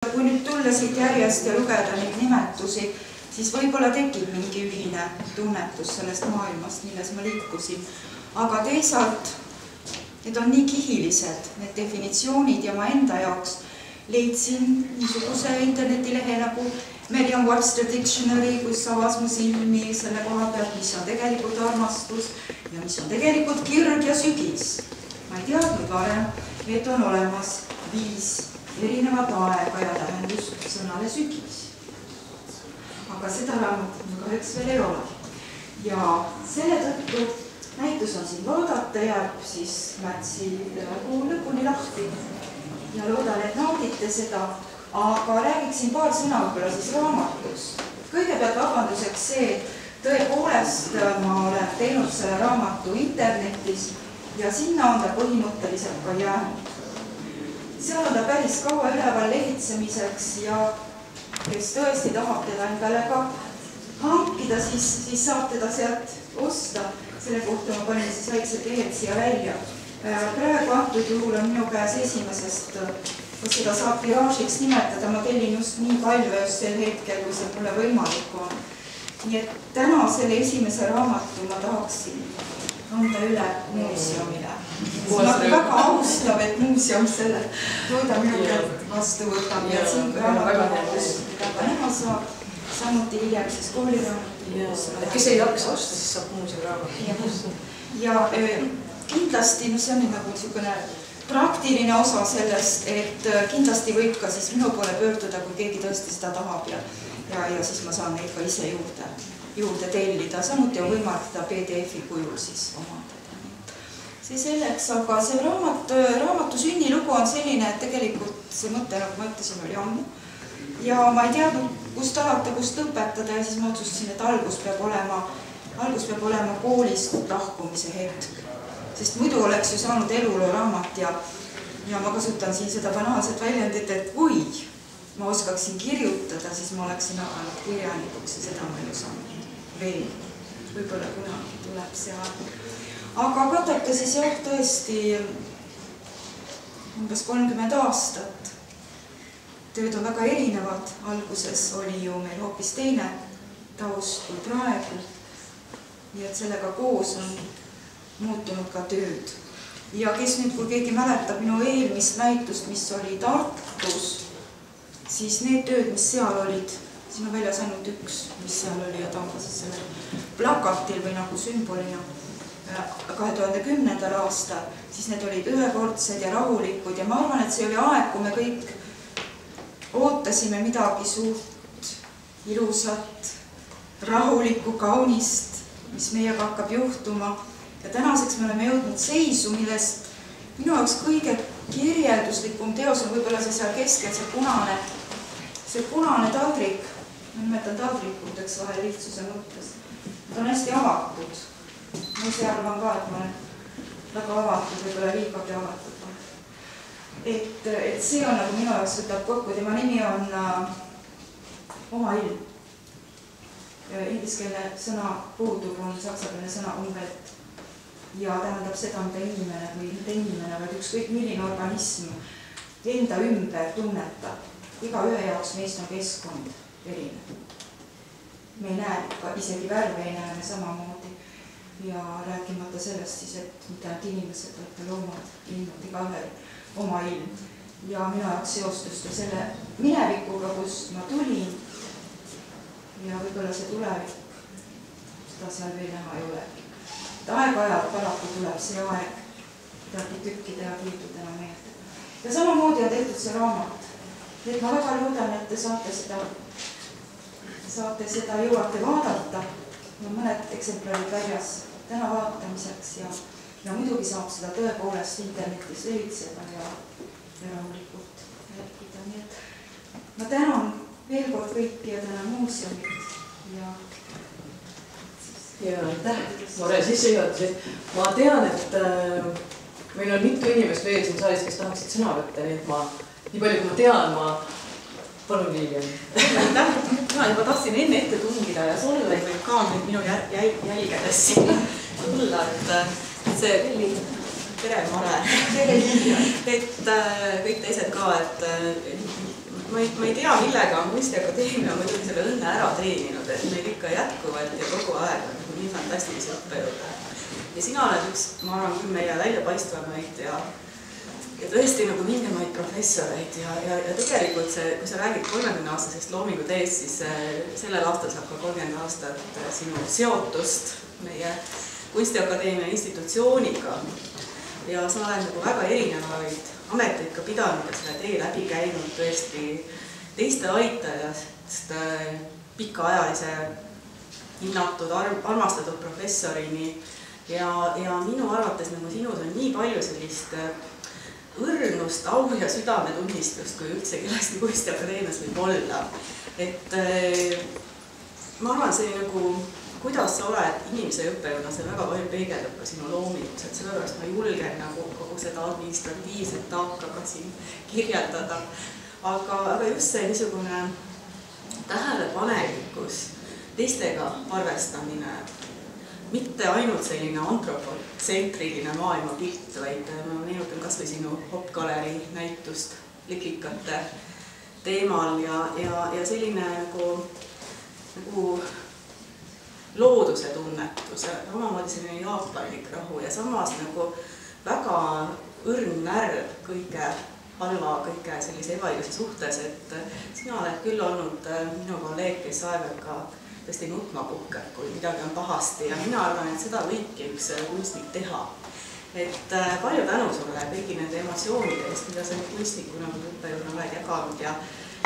Kui nüüd tulla siit järjest ja lugeda neid nimetusi, siis võib-olla tekib mingi ühine tunnetus sellest maailmast, milles ma liikusin. Aga teisalt, need on nii kihilised, need definitsioonid ja ma enda jaoks leidsin niisuguse internetilehe nagu Merriam-Webster Dictionary, kus avas mu silmi selle koha pealt, mis on tegelikult armastus ja mis on tegelikult kirg ja sügis. Ma ei teadnud varem, et on olemas 5 erinevat aega ja tähendust sõnale sügis. Aga seda raamatut mul kahjuks veel ei ole. Ja selle tõttu näitus on siin vaadata, jääb siis märtsi lõpuni lahti. Ja loodan, et naudite seda, aga räägiksin paar sõna võib-olla siis raamatust. Kõigepealt vabanduseks see, tõepoolest ma olen teinud selle raamatu internetis ja sinna on ta põhimõtteliselt ka jäänud. Seal on ta päris kaua üleval lehitsemiseks ja kes tõesti tahab teda endale ka hankida, siis saab teda sealt osta. Selle kohta ma panin siis väiksed lehed siia välja. Praegu antud juhul on minu käes esimesest, kus seda saab tiraažiks nimetada, ma tellin just nii palju just sel hetkel, kui see mulle võimalik on. Nii et täna selle esimese raamatu ma tahaksin anda üle muuseumile. Ma väga austab, et muuseum selle tooda minu käelt vastu võtab ja siin raamatukogus väga näha saab. Samuti hiljem siis kooliraamatu. Kes ei jaksa osta, siis saab muuseumiraamatu. Ja kindlasti, see on nagu niisugune praktiline osa sellest, et kindlasti võib ka siis minu poole pöörduda, kui keegi tõesti seda tahab ja siis ma saan neid ka ise juurde tellida. Samuti on võimalik seda PDF-i kujul siis omandada. See selleks, aga see raamatu sünnilugu on selline, et tegelikult see mõte, nagu ma ütlesin, oli ammu. Ja ma ei teadnud, kust alata, kust lõpetada ja siis ma otsustasin, et algus peab olema koolist lahkumise hetk. Sest muidu oleks ju saanud eluloo raamat ja ma kasutan siin seda banaalset väljendit, et kui ma oskaksin kirjutada, siis ma oleksin hakanud kirjanikuks ja seda ma ei osanud veel. Võib-olla kunagi tuleb see aeg. Aga katata siis jah tõesti umbes 30 aastat. Tööd on väga erinevad. Alguses oli ju meil hoopis teine taust kui praegu. Nii et sellega koos on muutunud ka tööd. Ja kes nüüd, kui keegi mäletab minu eelmist näitust, mis oli Tartus, siis need tööd, mis seal olid, siin on väljas ainult üks, mis seal oli ja ta on ka siis selle plakatil või nagu sümbolina 2010. aastal, siis need olid ühekordsed ja rahulikud ja ma arvan, et see oli aeg, kui me kõik ootasime midagi suurt, ilusat, rahulikku, kaunist, mis meiega hakkab juhtuma. Ja tänaseks me oleme jõudnud seisu, millest minu jaoks kõige kirjelduslikum teos on võib-olla see seal keskel, see punane taldrik, ma nimetan taldrikuteks vahel lihtsuse mõttes. Ta on hästi avatud. Ma ise arvan ka, et ma olen väga avatud, võib-olla liigagi avatud. Et see on nagu minu jaoks võtab kokku, tema nimi on oma ilm. Ingliskeelne sõna puudub on saksakeelne sõna umwelt. Ja tähendab seda, mida inimene või mitte inimene, vaid ükskõik milline organism enda ümber tunnetab. Iga ühe jaoks meist on keskkond erinev. Me ei näe, isegi värve ei näe me samamoodi. Ja rääkimata sellest siis, et mitte ainult inimesed, vaid loomad, linnud, iga ühel oma ilm. Ja minu jaoks seostus ka selle minevikuga, kust ma tulin. Ja võib-olla see tulevik, seda seal veel näha ei ole. Aeg-ajalt paraku tuleb see aeg teatud tükkide ja kiitudena meelde. Ja samamoodi on tehtud see raamat. Et ma väga loodan, et te saate seda jõuate vaadata. Ja mõned eksemplarid väljas täna vaatamiseks ja muidugi saab seda tõepoolest internetis levitseda ja rahulikult rääkida. Nii et ma tänan veel kord kõiki ja tänan muuseumit ja aitäh, Mare sissejuhatusi. Ma tean, et meil on mitu inimest veel siin saalis, kes tahaksid sõna võtta, nii et nii palju kui ma tean, ma palun Liilian. Aitäh, ma juba tahtsin enne ette tungida ja sulle võib ka minu jälgedes siin tulla, et see tere Mare, et kõik teised ka, et ma ei tea, millega on Kunstiakadeemia muidugi selle õnne ära teeninud, et meil ikka jätkuvalt ja kogu aeg on nii fantastilisi õppejõude. Ja sina oled üks, ma arvan, küll meie väljapaistvamaid ja tõesti nagu vingemaid professoreid ja tegelikult see, kui sa räägid 30-aastasest loominguteest, siis sellel aastal saab ka 30 aastat sinu seotust meie Kunstiakadeemia institutsiooniga ja sa oled nagu väga erinevaid ameteid ka pidanud ja selle tee läbi käinud tõesti teiste aitajast pikaajalise hinnatud, armastatud professorini ja minu arvates nagu sinus on nii palju sellist õrnust, au ja südametunnistust, kui üldse kellestki Kunstiakadeemias võib olla. Et ma arvan, see nagu, kuidas sa oled inimese õppejõuna, see väga palju peegeldab ka sinu loomingus, et sellepärast ma julgen nagu kogu seda administratiivset taaka ka siin kirjeldada. Aga just see niisugune tähelepanelikkus, teistega arvestamine, mitte ainult selline antropotsentriline maailmapilt, vaid ma meenutan kas või sinu Hop-Galeri näitust liklikate teemal ja selline nagu looduse tunnetus, omamoodi selline jaapanlik rahu ja samas nagu väga õrn närv kõige halva, kõige sellise ebaõiglase suhtes, et sina oled küll olnud minu kolleeg, kes aeg-ajalt ka tõesti nutma puhkeb, kui midagi on pahasti ja mina arvan, et seda võibki üks kunstnik teha. Et palju tänu sulle kõigi nende emotsioonide eest, mida sa kunstnikuna või õppejõuna oled jaganud ja